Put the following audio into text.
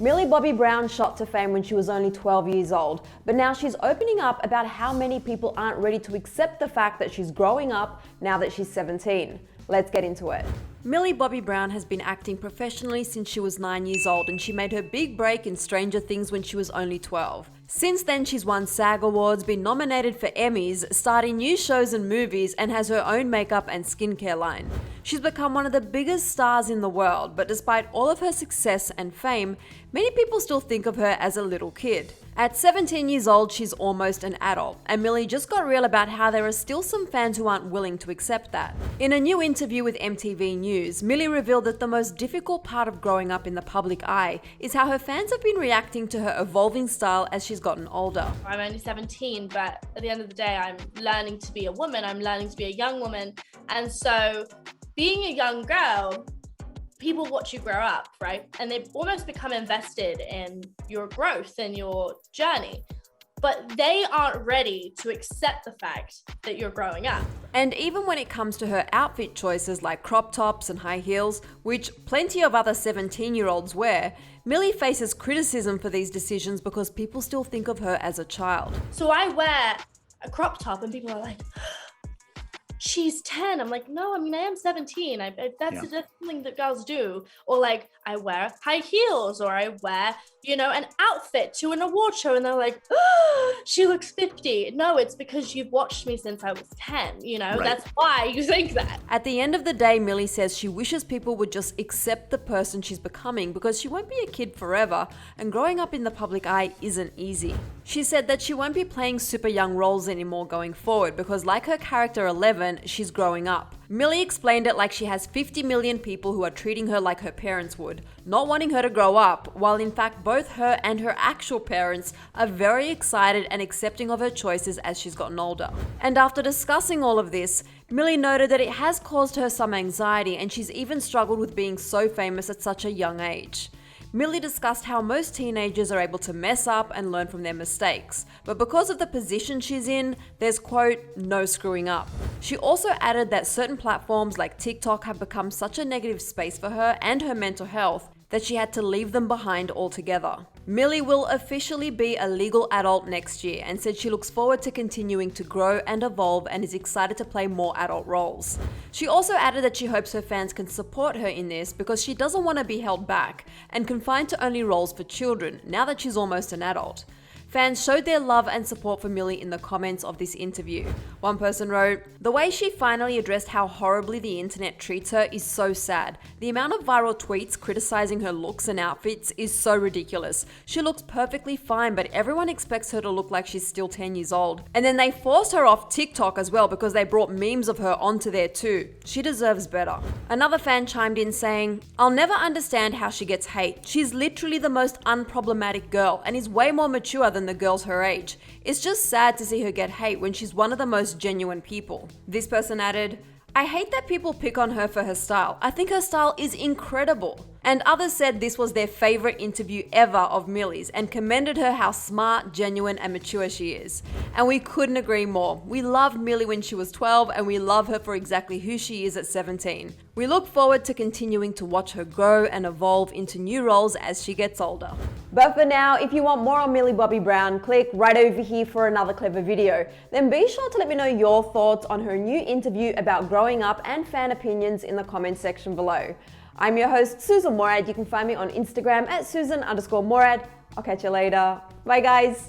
Millie Bobby Brown shot to fame when she was only 12 years old, but now she's opening up about how many people aren't ready to accept the fact that she's growing up now that she's 17. Let's get into it. Millie Bobby Brown has been acting professionally since she was 9 years old, and she made her big break in Stranger Things when she was only 12. Since then, she's won SAG Awards, been nominated for Emmys, starred in new shows and movies, and has her own makeup and skincare line. She's become one of the biggest stars in the world, but despite all of her success and fame, many people still think of her as a little kid. At 17 years old, she's almost an adult, and Millie just got real about how there are still some fans who aren't willing to accept that. In a new interview with MTV News, Millie revealed that the most difficult part of growing up in the public eye is how her fans have been reacting to her evolving style as she's gotten older. I'm only 17, but at the end of the day, I'm learning to be a woman, I'm learning to be a young woman, and so being a young girl, people watch you grow up, right? And they almost become invested in your growth and your journey, but they aren't ready to accept the fact that you're growing up. And even when it comes to her outfit choices like crop tops and high heels, which plenty of other 17-year-olds wear, Millie faces criticism for these decisions because people still think of her as a child. So I wear a crop top and people are like, she's 10. I'm like, no, I mean, I am 17. That's something that girls do. Or like, I wear high heels, or I wear, an outfit to an award show, and they're like, oh, she looks 50. No, it's because you've watched me since I was 10. Right. That's why you think that. At the end of the day, Millie says she wishes people would just accept the person she's becoming because she won't be a kid forever, and growing up in the public eye isn't easy. She said that she won't be playing super young roles anymore going forward because, like her character 11, she's growing up. Millie explained it like she has 50 million people who are treating her like her parents would, not wanting her to grow up, while in fact both her and her actual parents are very excited and accepting of her choices as she's gotten older. And after discussing all of this, Millie noted that it has caused her some anxiety, and she's even struggled with being so famous at such a young age. Millie discussed how most teenagers are able to mess up and learn from their mistakes, but because of the position she's in, there's, quote, no screwing up. She also added that certain platforms like TikTok have become such a negative space for her and her mental health that she had to leave them behind altogether. Millie will officially be a legal adult next year and said she looks forward to continuing to grow and evolve and is excited to play more adult roles. She also added that she hopes her fans can support her in this because she doesn't want to be held back and confined to only roles for children now that she's almost an adult. Fans showed their love and support for Millie in the comments of this interview. One person wrote, "The way she finally addressed how horribly the internet treats her is so sad. The amount of viral tweets criticizing her looks and outfits is so ridiculous. She looks perfectly fine, but everyone expects her to look like she's still 10 years old. And then they forced her off TikTok as well because they brought memes of her onto there too. She deserves better." Another fan chimed in saying, "I'll never understand how she gets hate. She's literally the most unproblematic girl and is way more mature than the girls her age. It's just sad to see her get hate when she's one of the most genuine people." This person added, "I hate that people pick on her for her style. I think her style is incredible." And others said this was their favorite interview ever of Millie's and commended her how smart, genuine, and mature she is. And we couldn't agree more. We loved Millie when she was 12, and we love her for exactly who she is at 17. We look forward to continuing to watch her grow and evolve into new roles as she gets older. But for now, if you want more on Millie Bobby Brown, click right over here for another clever video. Then be sure to let me know your thoughts on her new interview about growing up and fan opinions in the comments section below. I'm your host, Susan Morad. You can find me on Instagram at Susan_Morad. I'll catch you later. Bye guys.